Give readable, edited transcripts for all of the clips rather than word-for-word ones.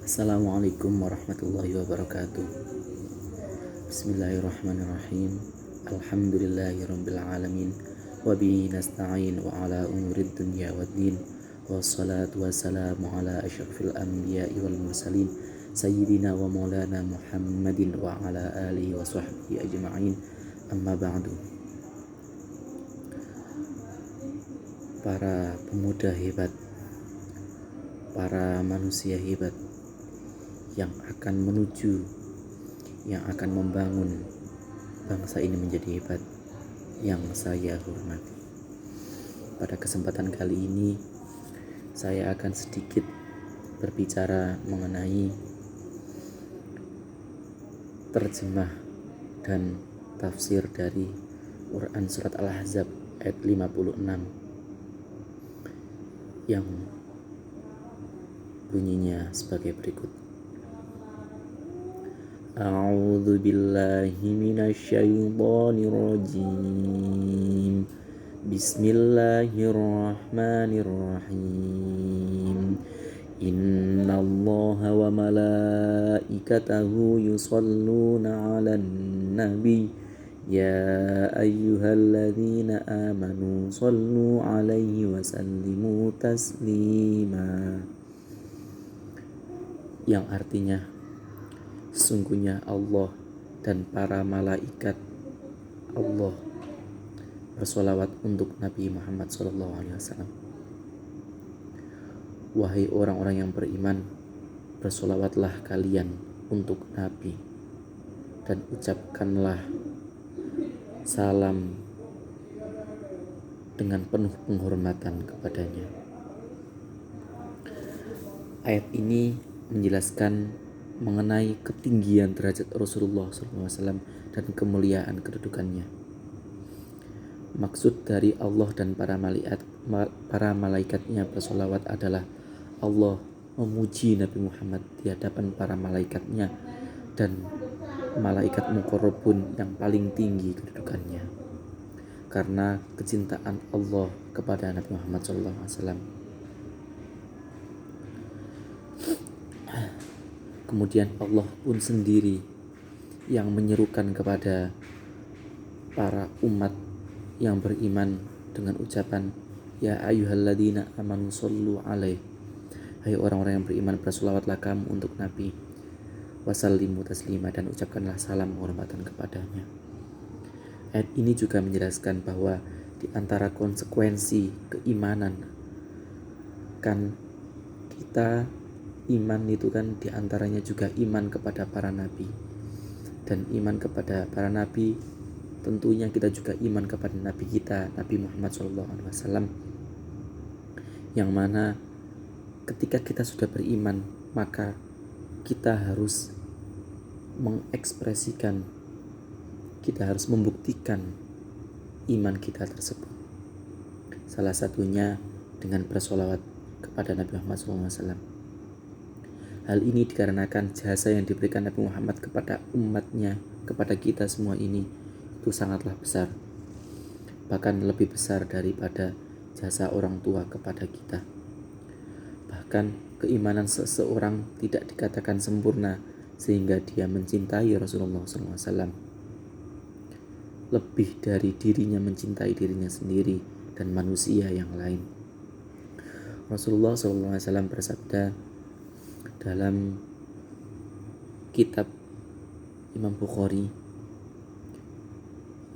Assalamualaikum warahmatullahi wabarakatuh. Bismillahirrahmanirrahim. Alhamdulillahirabbil alamin. Wa bihi nasta'in wa ala umurid dunya waddin. Wassalatu wassalamu ala asyrafil anbiya'i wal mursalin sayyidina wa maulana Muhammadin wa ala alihi wa sahbihi ajma'in. Amma ba'du. Para pemuda hebat, para manusia hebat yang akan membangun bangsa ini menjadi hebat, yang saya hormati. Pada kesempatan kali ini saya akan sedikit berbicara mengenai terjemah dan tafsir dari Quran surat Al-Ahzab ayat 56 yang bunyinya sebagai berikut. A'udzu billahi minasyaitonir rajim. Bismillahirrahmanirrahim. Innallaha wa malaikatahu yusholluna 'alan nabi. Ya ayyuhalladzina amanu shallu 'alaihi wa sallimu taslima. Yang artinya, sesungguhnya Allah dan para malaikat Allah bersolawat untuk Nabi Muhammad SAW. Wahai orang-orang yang beriman, bersolawatlah kalian untuk Nabi dan ucapkanlah salam dengan penuh penghormatan kepadanya. Ayat ini menjelaskan mengenai ketinggian derajat Rasulullah SAW dan kemuliaan kedudukannya. Maksud dari Allah dan para malaikatnya bersolawat adalah Allah memuji Nabi Muhammad di hadapan para malaikatnya dan malaikat muqarrabun yang paling tinggi kedudukannya karena kecintaan Allah kepada Nabi Muhammad SAW. Kemudian Allah pun sendiri yang menyerukan kepada para umat yang beriman dengan ucapan ya ayyuhalladzina amanu shallu alaihi. Hai orang-orang yang beriman, bersolawatlah kamu untuk Nabi, wasallimu taslima, dan ucapkanlah salam penghormatan kepadanya. Ayat ini juga menjelaskan bahwa di antara konsekuensi keimanan kan kita iman itu kan diantaranya juga iman kepada para nabi, dan iman kepada para nabi tentunya kita juga iman kepada nabi kita, Nabi Muhammad SAW, yang mana ketika kita sudah beriman maka kita harus mengekspresikan, kita harus membuktikan iman kita tersebut. Salah satunya dengan bersolawat kepada Nabi Muhammad SAW. Hal ini dikarenakan jasa yang diberikan Nabi Muhammad kepada umatnya, kepada kita semua ini, itu sangatlah besar. Bahkan lebih besar daripada jasa orang tua kepada kita. Bahkan keimanan seseorang tidak dikatakan sempurna sehingga dia mencintai Rasulullah SAW lebih dari dirinya mencintai dirinya sendiri dan manusia yang lain. Rasulullah SAW bersabda dalam kitab Imam Bukhari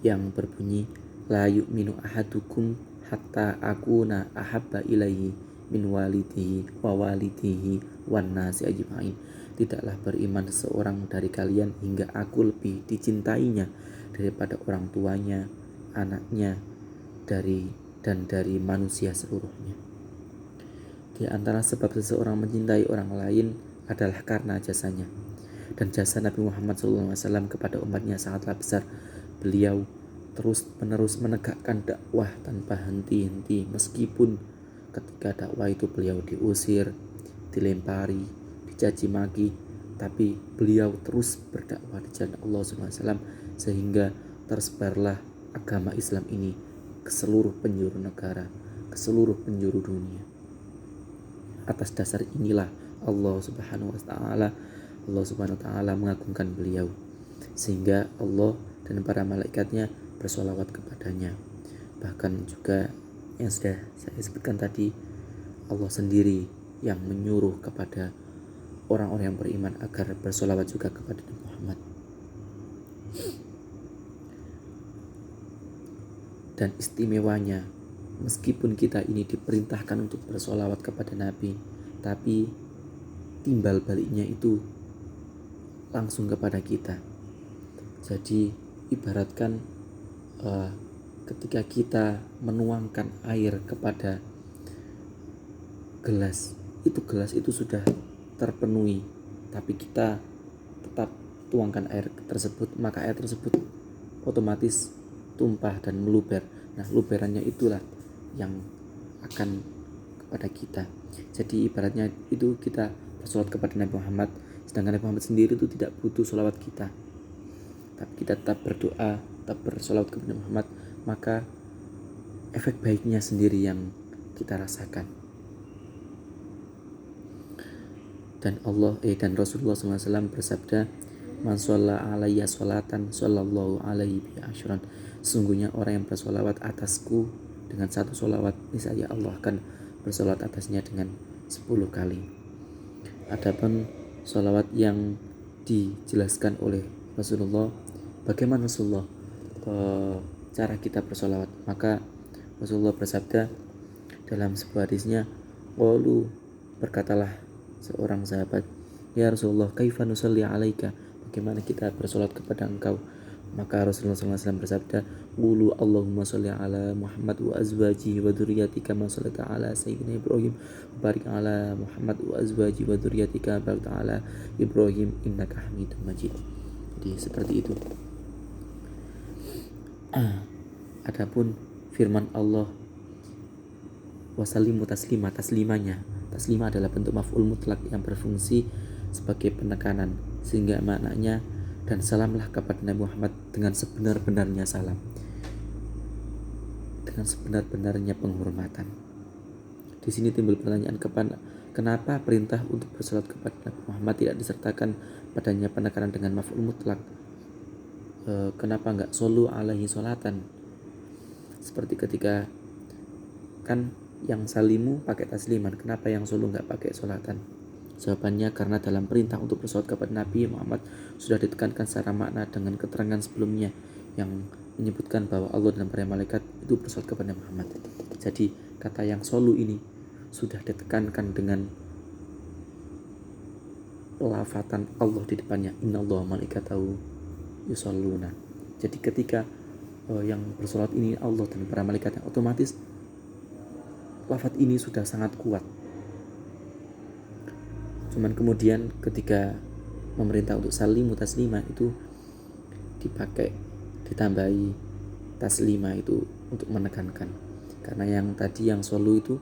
yang berbunyi la yu'minu ahadukum hatta akuna ahabba ilaihi min walidihi wa walidihi wan nasi ajma'in. Tidaklah beriman seseorang dari kalian hingga aku lebih dicintainya daripada orang tuanya, anaknya, dari manusia seluruhnya. Di antara sebab seseorang mencintai orang lain adalah karena jasanya. Dan jasa Nabi Muhammad SAW kepada umatnya sangatlah besar. Beliau terus-menerus menegakkan dakwah tanpa henti-henti, meskipun ketika dakwah itu beliau diusir, dilempari, dicaci maki, tapi beliau terus berdakwah di jalan Allah SWT sehingga tersebarlah agama Islam ini ke seluruh penjuru negara, ke seluruh penjuru dunia. Atas dasar inilah Allah Subhanahu wa taala. Allah Subhanahu wa taala mengagungkan beliau sehingga Allah dan para malaikatnya bersolawat kepadanya. Bahkan juga yang sudah saya sebutkan tadi, Allah sendiri yang menyuruh kepada orang-orang yang beriman agar bersolawat juga kepada Nabi Muhammad. Dan istimewanya, meskipun kita ini diperintahkan untuk bersolawat kepada Nabi, tapi timbal baliknya itu langsung kepada kita. Jadi ibaratkan ketika kita menuangkan air kepada gelas itu sudah terpenuhi, tapi kita tetap tuangkan air tersebut, maka air tersebut otomatis tumpah dan meluber. Nah, luberannya itulah yang akan kepada kita. Jadi ibaratnya itu kita bersolawat kepada Nabi Muhammad, sedangkan Nabi Muhammad sendiri itu tidak butuh solawat kita, tapi kita tetap berdoa, tetap bersolawat kepada Nabi Muhammad, maka efek baiknya sendiri yang kita rasakan. Dan Rasulullah SAW bersabda, man shalla alayya sholatan sallallahu alaihi bi asyran. Sesungguhnya orang yang bersolawat atasku dengan satu solawat, niscaya Allah akan bersolawat atasnya dengan 10 kali. Adapun solawat yang dijelaskan oleh Rasulullah, bagaimana Rasulullah cara kita bersolawat, maka Rasulullah bersabda dalam sebuah hadisnya, qalu, berkatalah seorang sahabat, ya Rasulullah, kaifa nusalli alaika, bagaimana kita bersolat kepada engkau? Maka Rasulullah SAW bersabda, qulu Allahumma sholli ala Muhammad wa azwajihi wa dzurriyyati kama shallaita ala sayyidina Ibrahim wa barik ala Muhammad wa azwajihi wa dzurriyyati kama barakta ala Ibrahim innaka Hamidum Majid. Jadi seperti itu. Adapun firman Allah, wasallimu taslima, taslima adalah bentuk maf'ul mutlak yang berfungsi sebagai penekanan, sehingga maknanya dan salamlah kepada Nabi Muhammad dengan sebenar-benarnya salam, dengan sebenar-benarnya penghormatan. Di sini timbul pertanyaan, kenapa perintah untuk bersolat kepada Nabi Muhammad tidak disertakan padanya penekanan dengan maf'ul mutlak? Kenapa enggak shollu alaihi sholatan? Seperti ketika kan yang salimu pakai tasliman, kenapa yang shollu enggak pakai sholatan? Jawabannya karena dalam perintah untuk bersolawat kepada Nabi Muhammad sudah ditekankan secara makna dengan keterangan sebelumnya yang menyebutkan bahwa Allah dan para malaikat itu bersolawat kepada Muhammad. Jadi kata yang shollu ini sudah ditekankan dengan pelafatan Allah di depannya, innallaha malaikatahu yusholluna. Jadi ketika yang bersolawat ini Allah dan para malaikatnya, otomatis lafaz ini sudah sangat kuat. Cuman kemudian ketika memerintah untuk salimu taslima itu ditambahi taslima itu untuk menekankan, karena yang tadi yang shollu itu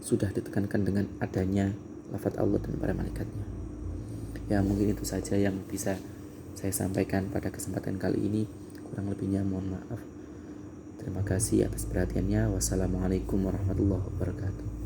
sudah ditekankan dengan adanya lafaz Allah dan para malaikatnya. Ya, mungkin itu saja yang bisa saya sampaikan pada kesempatan kali ini, kurang lebihnya mohon maaf. Terima kasih atas perhatiannya. Wassalamualaikum warahmatullahi wabarakatuh.